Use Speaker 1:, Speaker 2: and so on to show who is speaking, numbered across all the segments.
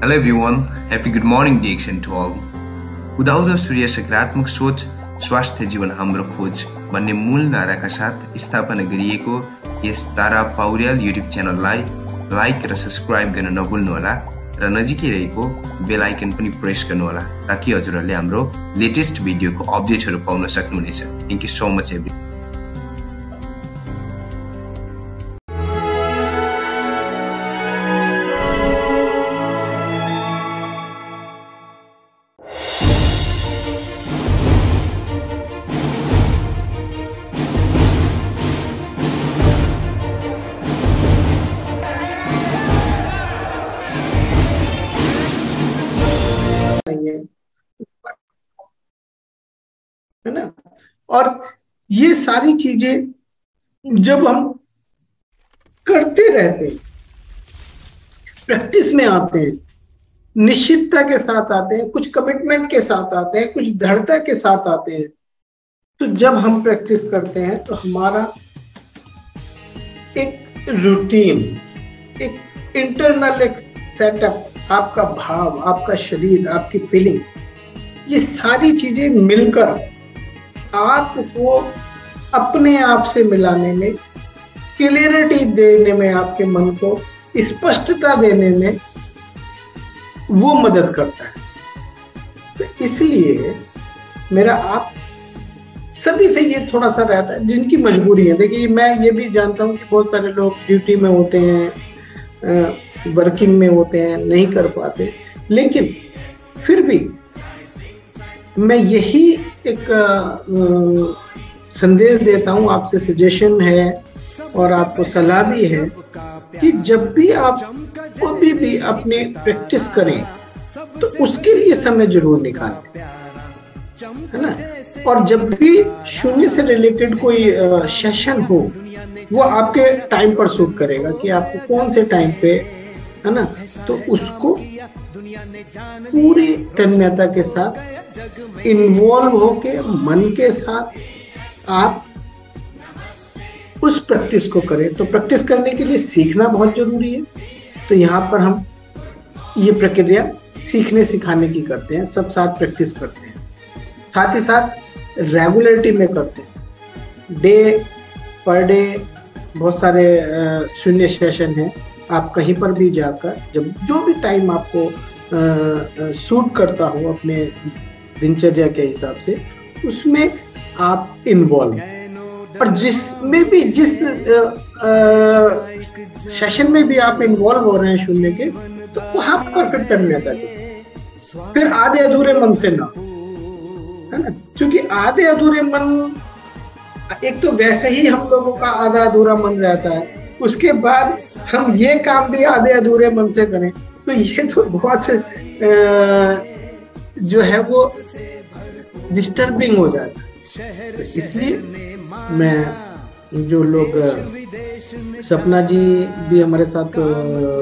Speaker 1: Hello everyone, happy good morning DXN to all. उदाउँदो सूर्य सकारात्मक सोच स्वास्थ्य जीवन हाम्रो खोज भन्ने मूल नाराका साथ स्थापना गरिएको यस तारा पौड्याल युट्युब च्यानललाई लाइक र सब्स्क्राइब गर्न नभुल्नुहोला र नजिकै रहेको बेल आइकन पनि प्रेस गर्नुहोला ताकि हजुरहरूले हाम्रो लेटेस्ट भिडियोको अपडेटहरू पाउन सक्नुहुनेछ। Thank you so much every
Speaker 2: है ना। और ये सारी चीजें जब हम करते रहते हैं, प्रैक्टिस में आते हैं, निश्चितता के साथ आते हैं, कुछ कमिटमेंट के साथ आते हैं, कुछ दृढ़ता के साथ आते हैं, तो जब हम प्रैक्टिस करते हैं तो हमारा एक रूटीन, एक इंटरनल एक सेटअप, आपका भाव, आपका शरीर, आपकी फीलिंग, ये सारी चीजें मिलकर आपको अपने आप से मिलाने में, क्लियरिटी देने में, आपके मन को स्पष्टता देने में वो मदद करता है। तो इसलिए मेरा आप सभी से ये थोड़ा सा रहता है, जिनकी मजबूरी है। देखिए, मैं ये भी जानता हूँ कि बहुत सारे लोग ड्यूटी में होते हैं, वर्किंग में होते हैं, नहीं कर पाते, लेकिन फिर भी मैं यही एक संदेश देता हूँ, आपसे सजेशन है और आपको सलाह भी है कि जब भी आप कभी भी अपने प्रैक्टिस करें तो उसके लिए समय जरूर निकालें, है ना। और जब भी शून्य से रिलेटेड कोई सेशन हो, वो आपके टाइम पर सूट करेगा कि आपको कौन से टाइम पे, है ना, तो उसको पूरी तन्मयता के साथ इन्वॉल्व होके, मन के साथ आप उस प्रैक्टिस को करें। तो प्रैक्टिस करने के लिए सीखना बहुत जरूरी है। तो यहाँ पर हम ये प्रक्रिया सीखने सिखाने की करते हैं, सब साथ प्रैक्टिस करते हैं, साथ ही साथ रेगुलरिटी में करते हैं। डे पर डे बहुत सारे शून्य सेशन हैं, आप कहीं पर भी जाकर जब जो भी टाइम आपको सूट करता हो अपने दिनचर्या के हिसाब से, उसमें आप इन्वॉल्व, और जिसमें भी जिस सेशन में भी आप इन्वॉल्व हो रहे हैं शून्य के, तो वहां पर फिर तन्मयता के साथ, फिर आधे अधूरे मन से ना, है ना। क्योंकि आधे अधूरे मन, एक तो वैसे ही हम लोगों का आधा अधूरा मन रहता है, उसके बाद हम ये काम भी आधे अधूरे मन से करें, तो ये तो बहुत जो है वो डिस्टर्बिंग हो जाता है। तो इसलिए मैं, जो लोग, सपना जी भी हमारे साथ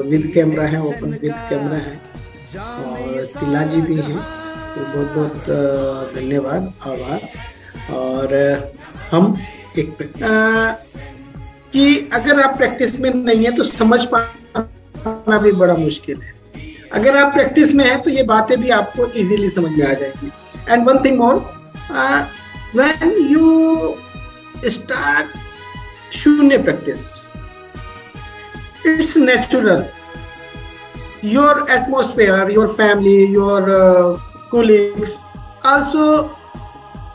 Speaker 2: विद कैमरा है, ओपन विद कैमरा है, और तिला जी भी हैं, तो बहुत बहुत धन्यवाद, आभार। और हम एक कि अगर आप प्रैक्टिस में नहीं है तो समझ पाना भी बड़ा मुश्किल है। अगर आप प्रैक्टिस में है तो ये बातें भी आपको इजीली समझ में आ जाएंगी। And one thing more, when you start शून्य practice, it's natural, your atmosphere, your family, your colleagues also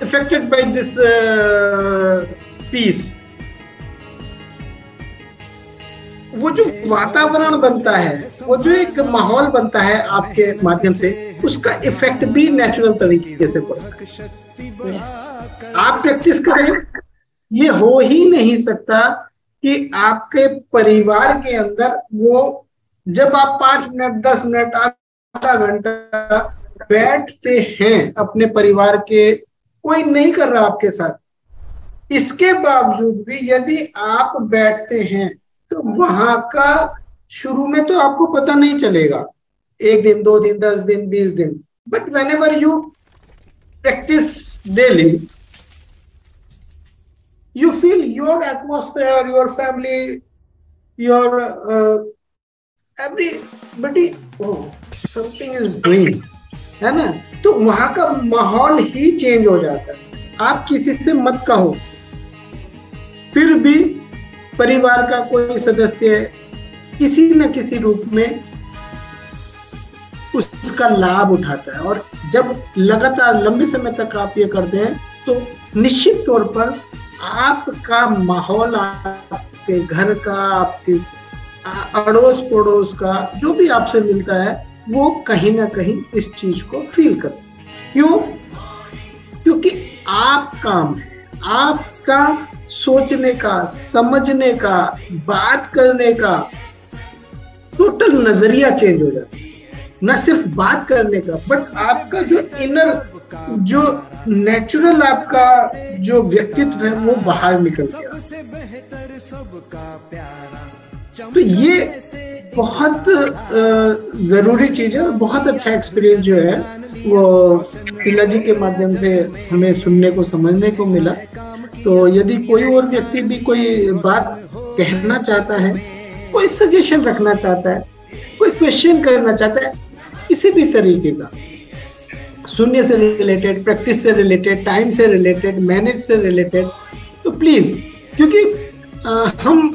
Speaker 2: affected by this peace। वो जो वातावरण बनता है, वो जो एक माहौल बनता है आपके माध्यम से, उसका इफेक्ट भी नेचुरल तरीके से पड़ता है। आप प्रैक्टिस करें, ये हो ही नहीं सकता कि आपके परिवार के अंदर वो, जब आप 5 मिनट, 10 मिनट, आधा घंटा बैठते हैं अपने परिवार के, कोई नहीं कर रहा आपके साथ, इसके बावजूद भी यदि आप बैठते हैं तो वहां का शुरू में तो आपको पता नहीं चलेगा, 1 दिन, 2 दिन, 10 दिन, 20 दिन, but whenever you practice daily, you feel your atmosphere, your family, your everybody, oh, something is doing, है ना। तो वहां का माहौल ही चेंज हो जाता है। आप किसी से मत कहो, फिर भी परिवार का कोई सदस्य किसी न किसी रूप में उसका लाभ उठाता है। और जब लगातार लंबे समय तक आप ये करते हैं तो निश्चित तौर पर आपका माहौल, आपके घर का, आपके अड़ोस पड़ोस का जो भी आपसे मिलता है वो कहीं ना कहीं इस चीज को फील करता है। क्यों? क्योंकि आप काम है, आपका सोचने का, समझने का, बात करने का टोटल नजरिया चेंज हो जाता है। न सिर्फ बात करने का, बट आपका जो इनर, जो नेचुरल आपका जो व्यक्तित्व है वो बाहर निकल गया। तो ये बहुत जरूरी चीज है और बहुत अच्छा एक्सपीरियंस जो है वो पिलाजी के माध्यम से हमें सुनने को, समझने को मिला। तो यदि कोई और व्यक्ति भी कोई बात कहना चाहता है, कोई सजेशन रखना चाहता है, कोई क्वेश्चन करना चाहता है, किसी भी तरीके का, शून्य से रिलेटेड, प्रैक्टिस से रिलेटेड, टाइम से रिलेटेड, मैनेज से रिलेटेड, तो प्लीज, क्योंकि हम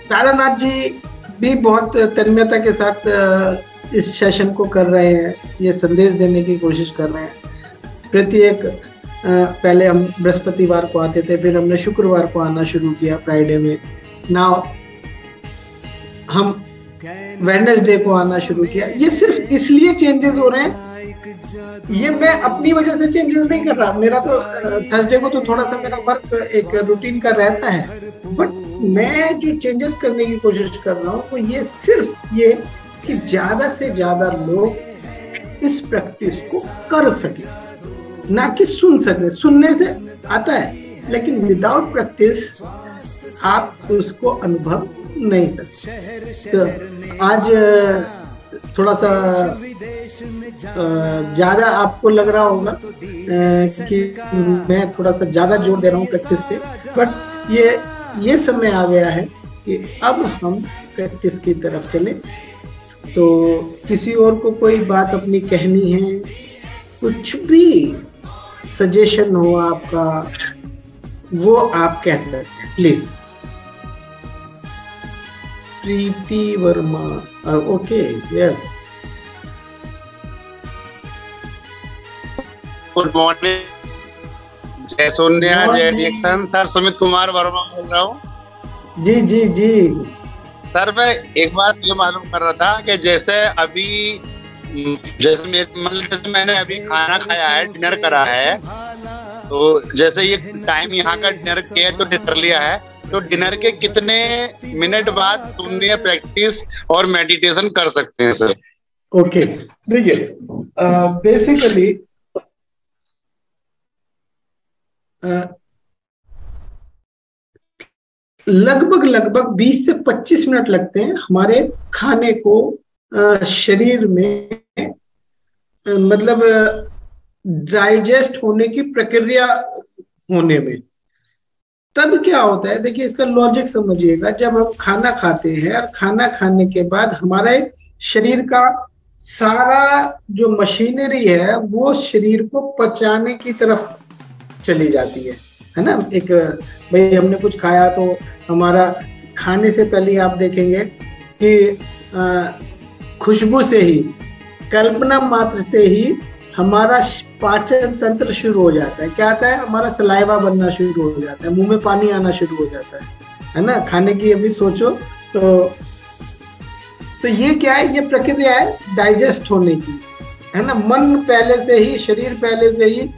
Speaker 2: तारानाथ जी भी बहुत तन्मयता के साथ इस सेशन को कर रहे हैं, ये संदेश देने की कोशिश कर रहे हैं। प्रत्येक पहले हम बृहस्पतिवार को आते थे, फिर हमने शुक्रवार को आना शुरू किया, फ्राइडे में। नाउ हम वेडनेसडे को आना शुरू किया। ये सिर्फ इसलिए चेंजेस हो रहे हैं, ये मैं अपनी वजह से चेंजेस नहीं कर रहा। मेरा तो थर्सडे को तो थोड़ा सा मेरा वर्क एक रूटीन का रहता है, बट मैं जो चेंजेस करने की कोशिश कर रहा हूँ वो ये सिर्फ ये कि ज्यादा से ज्यादा लोग इस प्रैक्टिस को कर सके, ना कि सुन सके। सुनने से आता है, लेकिन विदाउट प्रैक्टिस आप उसको अनुभव नहीं कर सकते। तो आज थोड़ा सा ज्यादा आपको लग रहा होगा कि मैं थोड़ा सा ज्यादा जोर दे रहा हूँ प्रैक्टिस पे, बट ये समय आ गया है कि अब हम प्रैक्टिस की तरफ चले। तो किसी और को कोई बात अपनी कहनी है, कुछ भी सजेशन हो आपका, वो आप कह सकते हैं please. Preeti Verma, okay, yes.
Speaker 3: Good morning, जय सोनिया, जय डिक्सन। सर सुमित कुमार वर्मा बोल रहा हूँ।
Speaker 2: जी जी जी
Speaker 3: सर, मैं एक बात ये मालूम कर रहा था कि जैसे अभी, जैसे मैंने अभी खाना खाया है, डिनर करा है, तो जैसे ये टाइम यहाँ का डिनर किया तो डिनर लिया है, तो डिनर के कितने मिनट बाद शून्य, प्रैक्टिस और मेडिटेशन कर सकते हैं सर?
Speaker 2: ओके, देखिए बेसिकली लगभग 20 से 25 मिनट लगते हैं हमारे खाने को शरीर में मतलब डाइजेस्ट होने की प्रक्रिया होने में। तब क्या होता है, देखिए इसका लॉजिक समझिएगा। जब हम खाना खाते हैं और खाना खाने के बाद हमारे शरीर का सारा जो मशीनरी है वो शरीर को पचाने की तरफ चली जाती है ना। एक भाई हमने कुछ खाया तो हमारा खाने से पहले आप देखेंगे कि खुशबू से ही, कल्पना मात्र से ही हमारा पाचन तंत्र शुरू हो जाता है। क्या आता है, हमारा सलाइवा बनना शुरू हो जाता है, मुंह में पानी आना शुरू हो जाता है ना। खाने की अभी सोचो तो ये क्या है, ये प्रक्रिया है डाइजेस्ट होने की, है ना। मन पहले से ही, शरीर पहले से ही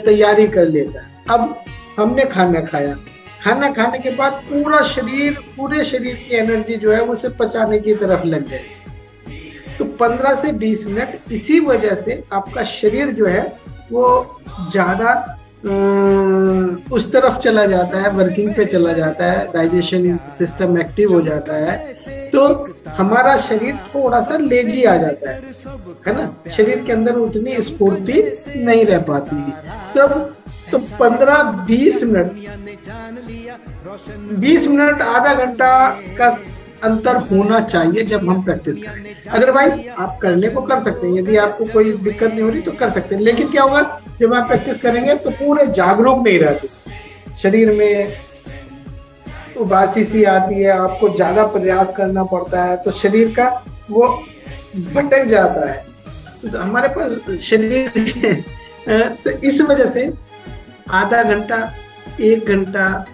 Speaker 2: तैयारी कर लेता है। अब हमने खाना खाया, खाना खाने के बाद पूरे शरीर की एनर्जी जो है वो उसे पचाने की तरफ लग जाए। तो 15 से 20 मिनट इसी वजह से आपका शरीर जो है वो ज्यादा उस तरफ चला जाता है, वर्किंग पे चला जाता है, डाइजेशन सिस्टम एक्टिव हो जाता है, तो हमारा शरीर थोड़ा सा लेजी आ जाता है ना। शरीर के अंदर उतनी स्फूर्ति नहीं रह पाती। तो 15-20 मिनट, 20 मिनट, आधा घंटा का अंतर होना चाहिए जब हम प्रैक्टिस करें। अदरवाइज आप करने को कर सकते हैं, यदि आपको कोई दिक्कत नहीं हो रही तो कर सकते हैं, लेकिन क्या होगा जब आप प्रैक्टिस करेंगे तो पूरे जागरूक नहीं रहते, शरीर में उबासी सी आती है, आपको ज्यादा प्रयास करना पड़ता है तो शरीर का वो भटक जाता है, तो हमारे पास शरीर तो इस वजह से आधा घंटा 1 घंटा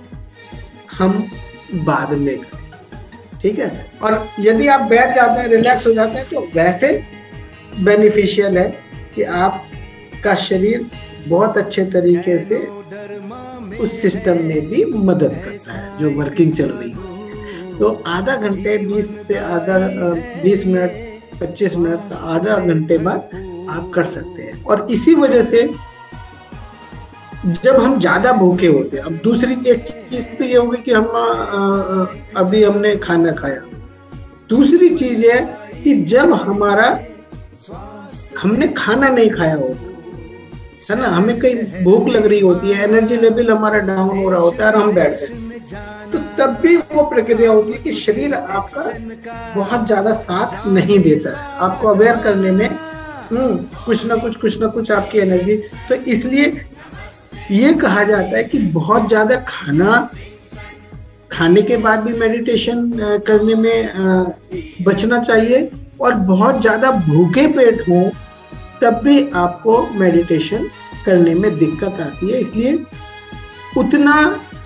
Speaker 2: हम बाद में करें, ठीक है। और यदि आप बैठ जाते हैं, रिलैक्स हो जाते हैं, तो वैसे बेनिफिशियल है कि आपका शरीर बहुत अच्छे तरीके से उस सिस्टम में भी मदद करता है जो वर्किंग चल रही है। तो आधा घंटे 20 मिनट 25 मिनट आधा घंटे बाद आप कर सकते हैं। और इसी वजह से जब हम ज्यादा भूखे होते हैं, अब दूसरी एक चीज तो ये होगी कि हम अभी हमने खाना खाया, दूसरी चीज है कि जब हमने खाना नहीं खाया होता है ना, हमें कहीं भूख लग रही होती है, एनर्जी लेवल हमारा डाउन हो रहा होता है और हम बैठ गए, तो तब भी वो प्रक्रिया होती है कि शरीर आपका बहुत ज्यादा साथ नहीं देता है आपको अवेयर करने में, कुछ ना कुछ आपकी एनर्जी। तो इसलिए ये कहा जाता है कि बहुत ज्यादा खाने के बाद भी मेडिटेशन करने में बचना चाहिए, और बहुत ज्यादा भूखे पेट हो तब भी आपको मेडिटेशन करने में दिक्कत आती है। इसलिए उतना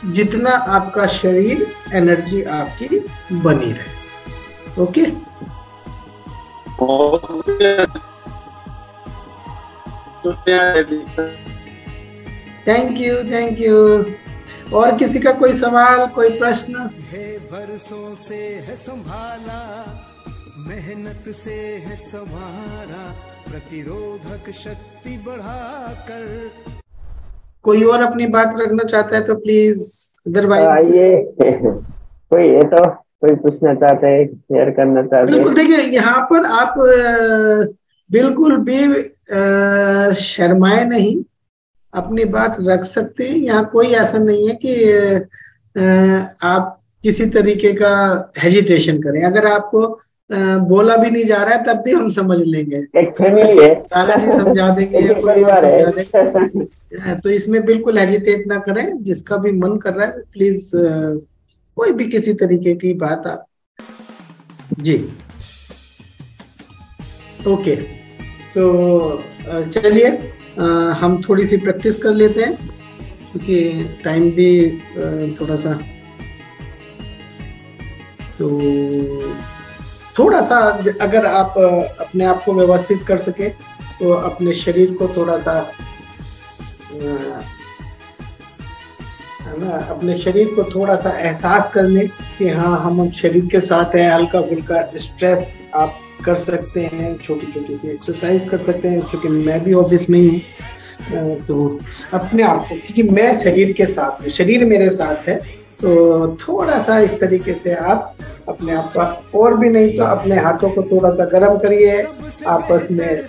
Speaker 2: जितना आपका शरीर एनर्जी आपकी बनी रहे। Okay, thank you. और किसी का कोई सवाल, कोई प्रश्न?
Speaker 4: बरसों से है संभाला, मेहनत से है संवारा, प्रतिरोधक शक्ति बढ़ाकर।
Speaker 2: कोई और अपनी बात रखना चाहता है तो प्लीज, अदरवाइज
Speaker 5: कोई है तो कोई पूछना चाहते हैं, शेयर करना चाहते हैं?
Speaker 2: बिल्कुल, देखिए यहाँ पर आप बिल्कुल भी शर्माए नहीं, अपनी बात रख सकते हैं। यहाँ कोई ऐसा नहीं है कि आप किसी तरीके का हेजिटेशन करें। अगर आपको बोला भी नहीं जा रहा है तब भी हम समझ लेंगे,
Speaker 5: एक फैमिली है,
Speaker 2: दादाजी समझा देंगे या कोई और समझा देंगे। तो इसमें बिल्कुल हेजिटेट ना करें, जिसका भी मन कर रहा है प्लीज कोई भी किसी तरीके की बात आप जी। ओके, तो चलिए हम थोड़ी सी प्रैक्टिस कर लेते हैं, क्योंकि टाइम भी थोड़ा सा, तो थोड़ा सा अगर आप अपने आप को व्यवस्थित कर सके तो अपने शरीर को थोड़ा सा है ना, अपने शरीर को थोड़ा सा एहसास करने कि हाँ हम शरीर के साथ हैं। हल्का फुल्का स्ट्रेस आप कर सकते हैं, छोटी छोटी सी एक्सरसाइज कर सकते हैं, क्योंकि मैं भी ऑफिस में ही हूँ। तो अपने आप को, क्योंकि मैं शरीर के साथ हूँ, शरीर मेरे साथ है, तो थोड़ा सा इस तरीके से आप अपने आप का, और भी नहीं तो अपने हाथों को थोड़ा सा गर्म करिए आपस में,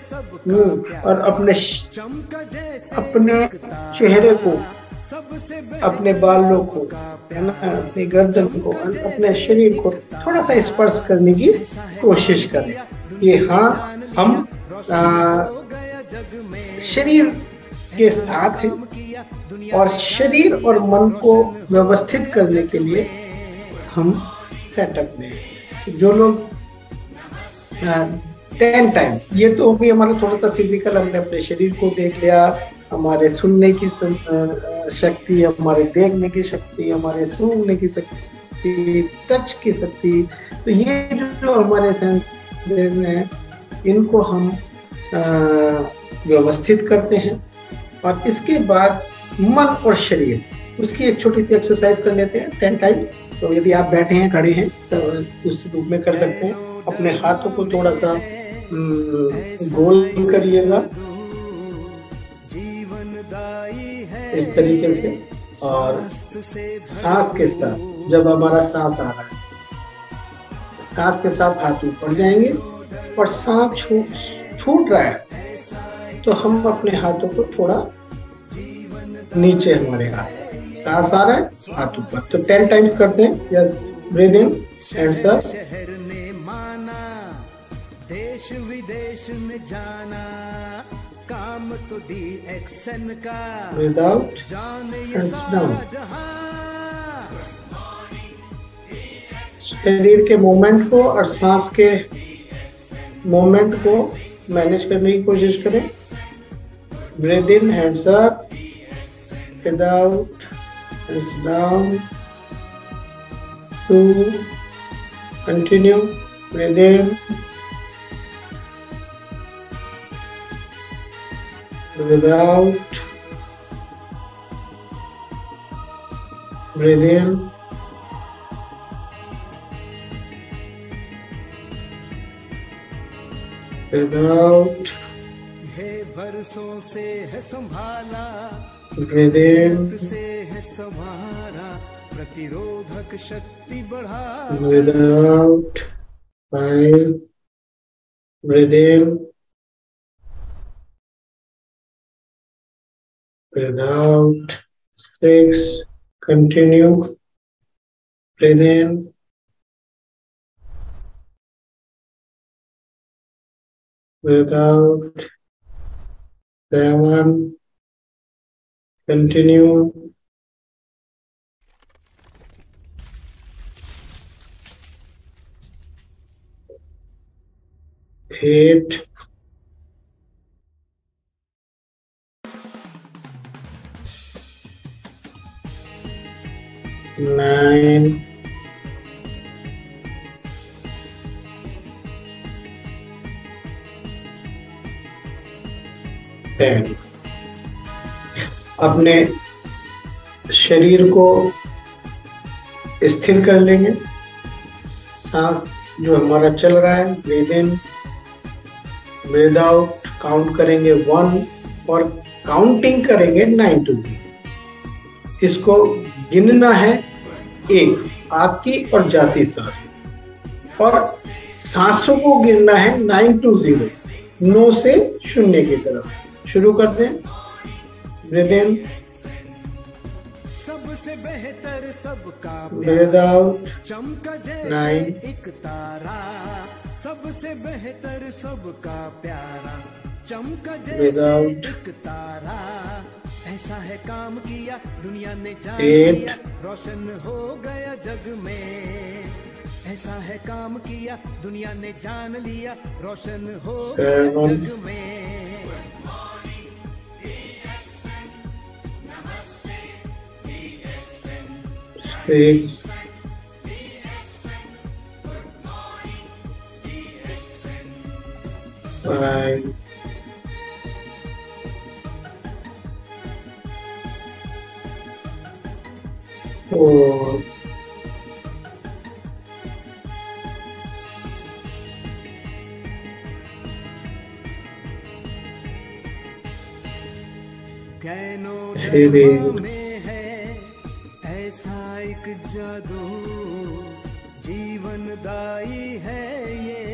Speaker 2: और अपने चेहरे को, अपने बालों को, है ना, अपनी गर्दन को, अपने शरीर को थोड़ा सा स्पर्श करने की कोशिश करें कि हाँ हम शरीर के साथ हैं, और शरीर और मन को व्यवस्थित करने के लिए हम सेटअप में। जो लोग 10 टाइम, ये तो भी हमारा थोड़ा सा फिजिकल, हमने अपने शरीर को देख लिया, हमारे सुनने की शक्ति, हमारे देखने की शक्ति, हमारे सूंघने की शक्ति, टच की शक्ति, तो ये जो हमारे सेंसेस हैं इनको हम व्यवस्थित करते हैं। और इसके बाद मन और शरीर, उसकी एक छोटी सी एक्सरसाइज कर लेते हैं 10 टाइम्स। तो यदि आप बैठे हैं, खड़े हैं, तो उस रूप में कर सकते हैं। अपने हाथों को थोड़ा सा गोल करिएगा इस तरीके से, और सांस के साथ, जब हमारा सांस आ रहा है, सांस के साथ हाथ ऊपर जाएंगे, और सांस छूट रहा है तो हम अपने हाथों को थोड़ा नीचे, हमारे हाथ, सांस आ रहा है हाथ ऊपर, तो 10 टाइम्स करते हैं। यस, ब्रीद इन, हैंड्स
Speaker 4: शहर
Speaker 2: अप,
Speaker 4: शहर ने माना, देश विदेश में जाना, काम तो DXN का,
Speaker 2: ब्रीथ आउट,
Speaker 4: जाने ये
Speaker 2: हैंड्स
Speaker 4: सारा
Speaker 2: डाउन।
Speaker 4: जहां।
Speaker 2: शरीर के मूवमेंट को और सांस के मूवमेंट को मैनेज करने की कोशिश करें। Breathe in, hands up, breathe out, hands down. 2, continue, breathe in, breathe out, breathe in, breathe out,
Speaker 4: है बरसों से है संभाला,
Speaker 2: ब्रीथ इन,
Speaker 4: मेहनत से है संवारा, प्रतिरोधक शक्ति बढ़ा
Speaker 2: breathe out, 5, breathe in, breathe out, 6, continue, breathe in, breathe out, 7, continue, 8, 9, 10। अपने शरीर को स्थिर कर लेंगे। सांस जो हमारा चल रहा है, breathe in, breathe out, count करेंगे 1 और काउंटिंग करेंगे 9 to 0। इसको गिनना है 1 आती और जाती सांस, और सांसों को गिनना है 9 to 0, 9 से 0 की तरफ। शुरू कर दें। ब्रीथ इन,
Speaker 4: सबसे बेहतर सबका
Speaker 2: ब्रीथ आउट,
Speaker 4: चमका जैसे
Speaker 2: 9,
Speaker 4: एक तारा, सबसे बेहतर सबका प्यारा, चमका
Speaker 2: Breathe
Speaker 4: जैसे
Speaker 2: out.
Speaker 4: एक तारा, ऐसा है काम किया दुनिया ने जान
Speaker 2: 8,
Speaker 4: लिया, रोशन हो गया जग में। ऐसा है काम किया दुनिया ने जान लिया, रोशन हो गया
Speaker 2: 7,
Speaker 4: जग में।
Speaker 2: 6, 5, 4, 3,
Speaker 4: में है ऐसा एक जादू, जीवनदायी है ये,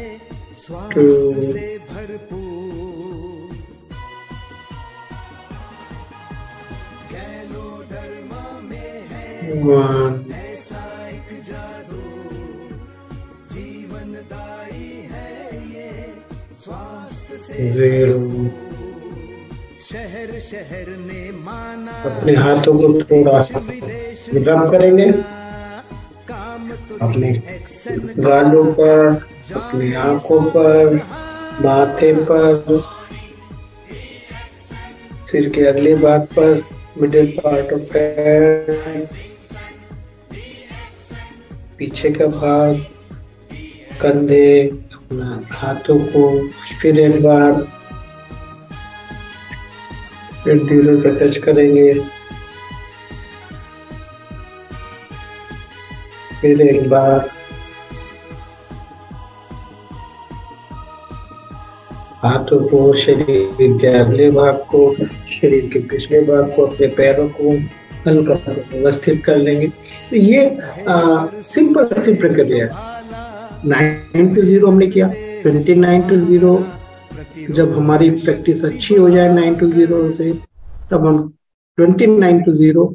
Speaker 4: स्वास्थ्य से भरपूर। गैनोडर्मा में है
Speaker 2: 1,
Speaker 4: ऐसा एक जादू, जीवनदायी है ये, स्वास्थ्य से
Speaker 2: 0।
Speaker 4: शहर शहर ने माना,
Speaker 2: अपने हाथों को थोड़ा रब करेंगे अपने गालों पर, अपनी आंखों पर, माथे पर, सिर के अगले भाग पर, मिडिल पार्ट ऑफ हेड, पीछे का भाग, कंधे, अपना हाथों को फिर एक बार फिर धीरे से टच करेंगे, फिर एक बार हाथों को, शरीर के अगले भाग को, शरीर के पिछले भाग को, अपने पैरों को हल्का सा व्यवस्थित कर लेंगे। तो ये सिंपल सी प्रक्रिया है। 9 to 0 हमने किया, 29 to 0। जब हमारी प्रैक्टिस अच्छी हो जाए 9 to 0 से, तब हम 29 to 0,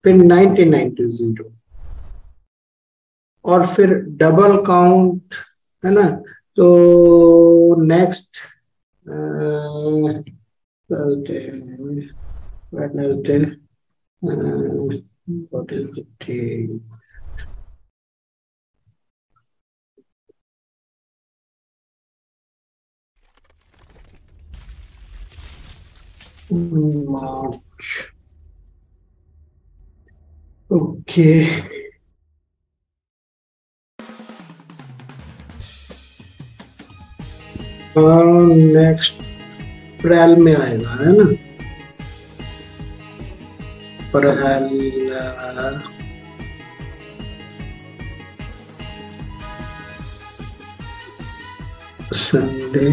Speaker 2: फिर 99 to 0। और फिर डबल काउंट, है ना। तो next Wednesday, what is the day? March. Okay. Next April में आएगा, है ना। अप्रैल संडे,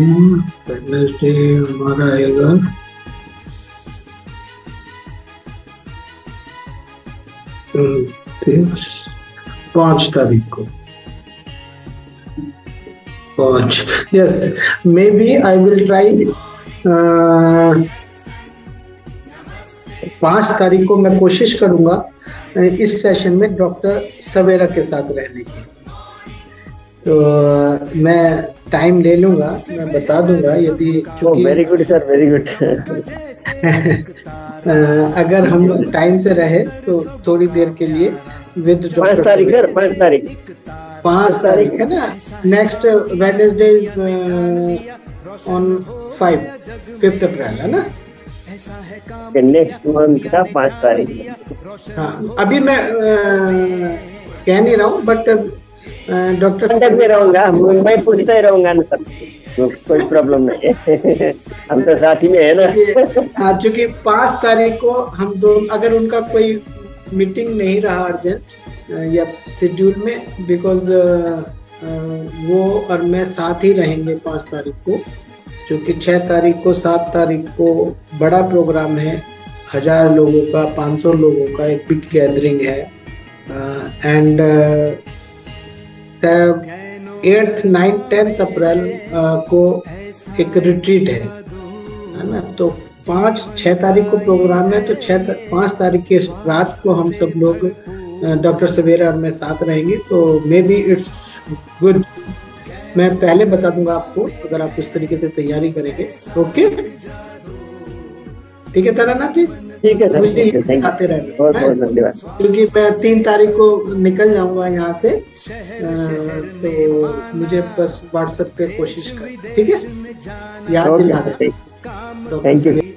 Speaker 2: वेडनेसडे हमारा आएगा 5 तारीख को। 5, yes, maybe I will try 5 तारीख को मैं कोशिश करूंगा इस सेशन में डॉक्टर सवेरा के साथ रहने की। तो मैं टाइम ले लूंगा, मैं बता दूंगा यदि,
Speaker 5: very good sir, very good.
Speaker 2: अगर हम टाइम से रहे तो थोड़ी देर के लिए विद डॉक्टर
Speaker 5: 5 तारीख सर, 5 तारीख
Speaker 2: 5 तारीख है ना। नेक्स्ट वेडनेसडे इज ऑन 5 अप्रैल, है ना।
Speaker 5: नेक्स्ट मंथ का 5 तारीख।
Speaker 2: हाँ, अभी मैं कह नहीं रहा हूँ, बट डॉक्टर
Speaker 5: में रहूंगा, मैं पूछता ही रहूंगा ना सर, कोई प्रॉब्लम नहीं है। हम तो साथ ही में है ना।
Speaker 2: चूंकि 5 तारीख को हम दोनों, अगर उनका कोई मीटिंग नहीं रहा अर्जेंट या शेड्यूल में, बिकॉज वो और मैं साथ ही रहेंगे 5 तारीख को, क्योंकि 6 तारीख को 7 तारीख को बड़ा प्रोग्राम है, 1000 लोगों का, 500 लोगों का एक बिग गैदरिंग है। एंड 8th, 9th, 10th अप्रैल को एक रिट्रीट है ना। तो 5-6 तारीख को प्रोग्राम है, तो 5 तारीख की रात को हम सब लोग डॉक्टर सवेरा में साथ रहेंगे। तो मे बी इट्स गुड, मैं पहले बता दूंगा आपको, अगर आप उस तरीके से तैयारी करेंगे। ओके, ठीक है तारानाथ जी,
Speaker 5: ठीक है सर,
Speaker 2: मुझे आते रहेंगे,
Speaker 5: बहुत बहुत धन्यवाद।
Speaker 2: क्योंकि मैं 3 तारीख को निकल जाऊंगा यहाँ से, तो मुझे बस व्हाट्सएप पे कोशिश कर, ठीक है, याद दिला दे।
Speaker 5: Thank you.